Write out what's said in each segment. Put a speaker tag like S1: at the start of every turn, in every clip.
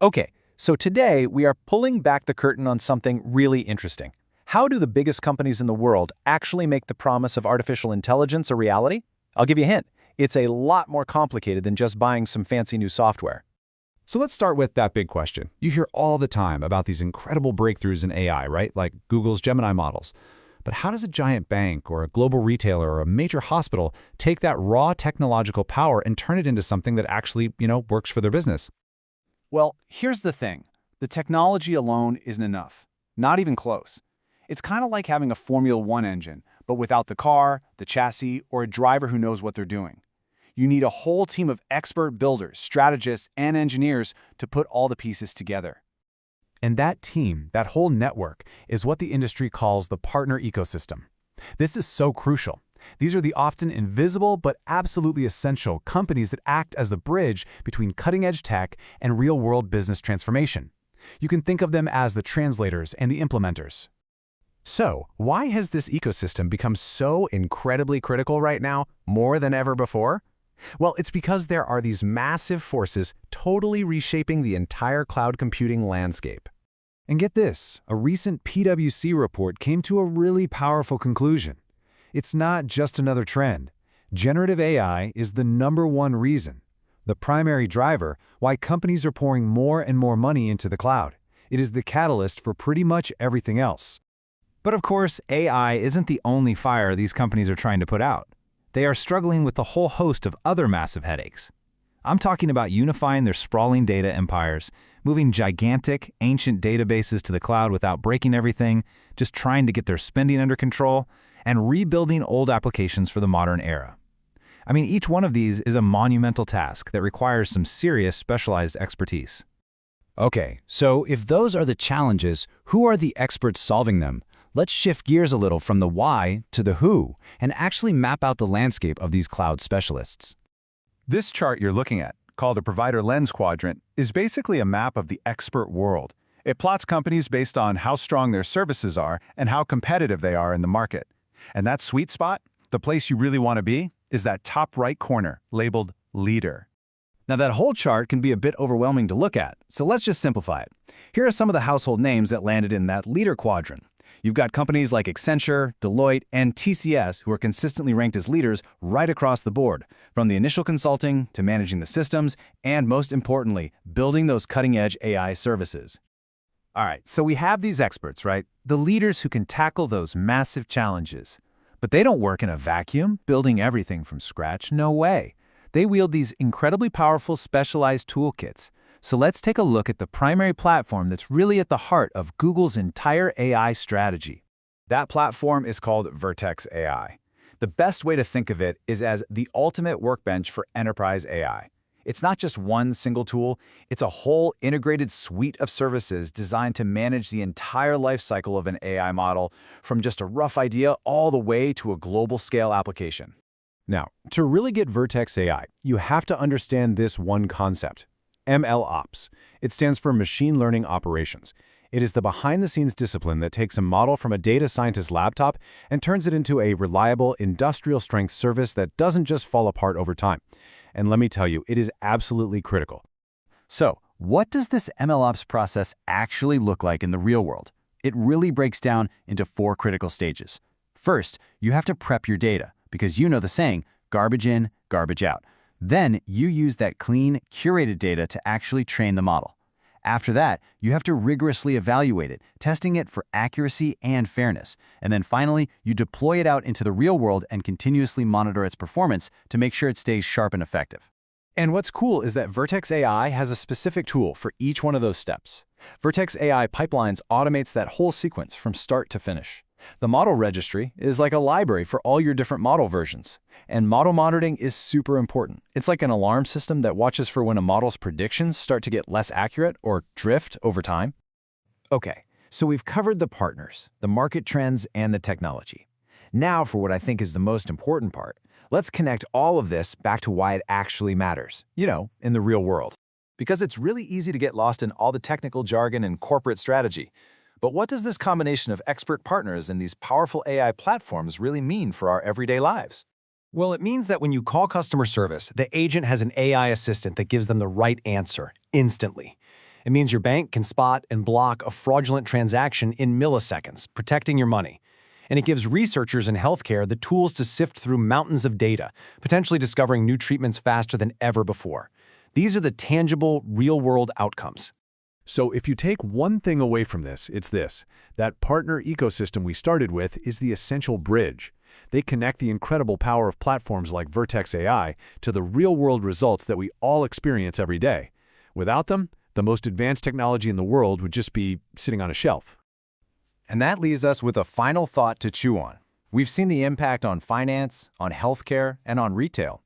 S1: Okay, so today we are pulling back the curtain on something really interesting. How do the biggest companies in the world actually make the promise of artificial intelligence a reality? I'll give you a hint. It's a lot more complicated than just buying some fancy new software.
S2: So let's start with that big question. You hear all the time about these incredible breakthroughs in AI, right? Like Google's Gemini models. But how does a giant bank or a global retailer or a major hospital take that raw technological power and turn it into something that actually, works for their business?
S1: Well, here's the thing. The technology alone isn't enough. Not even close. It's kind of like having a Formula One engine, but without the car, the chassis, or a driver who knows what they're doing. You need a whole team of expert builders, strategists, and engineers to put all the pieces together.
S2: And that team, that whole network, is what the industry calls the partner ecosystem. This is so crucial. These are the often invisible but absolutely essential companies that act as the bridge between cutting-edge tech and real-world business transformation. You can think of them as the translators and the implementers.
S3: So, why has this ecosystem become so incredibly critical right now, more than ever before? Well, it's because there are these massive forces totally reshaping the entire cloud computing landscape.
S2: And get this, a recent PwC report came to a really powerful conclusion. It's not just another trend. Generative AI is the #1 reason, the primary driver, why companies are pouring more and more money into the cloud. It is the catalyst for pretty much everything else.
S4: But of course, AI isn't the only fire these companies are trying to put out. They are struggling with a whole host of other massive headaches. I'm talking about unifying their sprawling data empires, moving gigantic, ancient databases to the cloud without breaking everything, just trying to get their spending under control, and rebuilding old applications for the modern era. I mean, each one of these is a monumental task that requires some serious specialized expertise.
S1: Okay, so if those are the challenges, who are the experts solving them? Let's shift gears a little from the why to the who and actually map out the landscape of these cloud specialists.
S5: This chart you're looking at, called a Provider Lens Quadrant, is basically a map of the expert world. It plots companies based on how strong their services are and how competitive they are in the market. And that sweet spot, the place you really want to be, is that top right corner, labeled Leader.
S1: Now that whole chart can be a bit overwhelming to look at, so let's just simplify it. Here are some of the household names that landed in that Leader quadrant. You've got companies like Accenture, Deloitte, and TCS who are consistently ranked as leaders right across the board, from the initial consulting to managing the systems, and most importantly, building those cutting-edge AI services.
S4: All right, so we have these experts, right? The leaders who can tackle those massive challenges. But they don't work in a vacuum, building everything from scratch. No way. They wield these incredibly powerful specialized toolkits. So let's take a look at the primary platform that's really at the heart of Google's entire AI strategy.
S1: That platform is called Vertex AI. The best way to think of it is as the ultimate workbench for enterprise AI. It's not just one single tool, it's a whole integrated suite of services designed to manage the entire lifecycle of an AI model, from just a rough idea all the way to a global scale application.
S2: Now, to really get Vertex AI, you have to understand this one concept. MLOps. It stands for Machine Learning Operations. It is the behind-the-scenes discipline that takes a model from a data scientist's laptop and turns it into a reliable, industrial-strength service that doesn't just fall apart over time. And let me tell you, it is absolutely critical.
S1: So, what does this MLOps process actually look like in the real world? It really breaks down into 4 critical stages. First, you have to prep your data, because you know the saying, garbage in, garbage out. Then you use that clean, curated data to actually train the model. After that, you have to rigorously evaluate it, testing it for accuracy and fairness. And then finally, you deploy it out into the real world and continuously monitor its performance to make sure it stays sharp and effective.
S2: And what's cool is that Vertex AI has a specific tool for each one of those steps. Vertex AI Pipelines automates that whole sequence from start to finish. The model registry is like a library for all your different model versions. And model monitoring is super important. It's like an alarm system that watches for when a model's predictions start to get less accurate or drift over time.
S4: Okay, so we've covered the partners, the market trends, and the technology. Now for what I think is the most important part. Let's connect all of this back to why it actually matters, in the real world.
S1: Because it's really easy to get lost in all the technical jargon and corporate strategy. But what does this combination of expert partners and these powerful AI platforms really mean for our everyday lives?
S6: Well, it means that when you call customer service, the agent has an AI assistant that gives them the right answer instantly. It means your bank can spot and block a fraudulent transaction in milliseconds, protecting your money. And it gives researchers in healthcare the tools to sift through mountains of data, potentially discovering new treatments faster than ever before. These are the tangible, real-world outcomes.
S7: So if you take one thing away from this, it's this: that partner ecosystem we started with is the essential bridge. They connect the incredible power of platforms like Vertex AI to the real-world results that we all experience every day. Without them, the most advanced technology in the world would just be sitting on a shelf.
S2: And that leaves us with a final thought to chew on. We've seen the impact on finance, on healthcare, and on retail.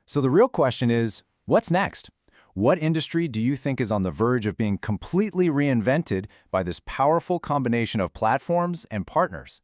S2: So the real question is, what's next? What industry do you think is on the verge of being completely reinvented by this powerful combination of platforms and partners?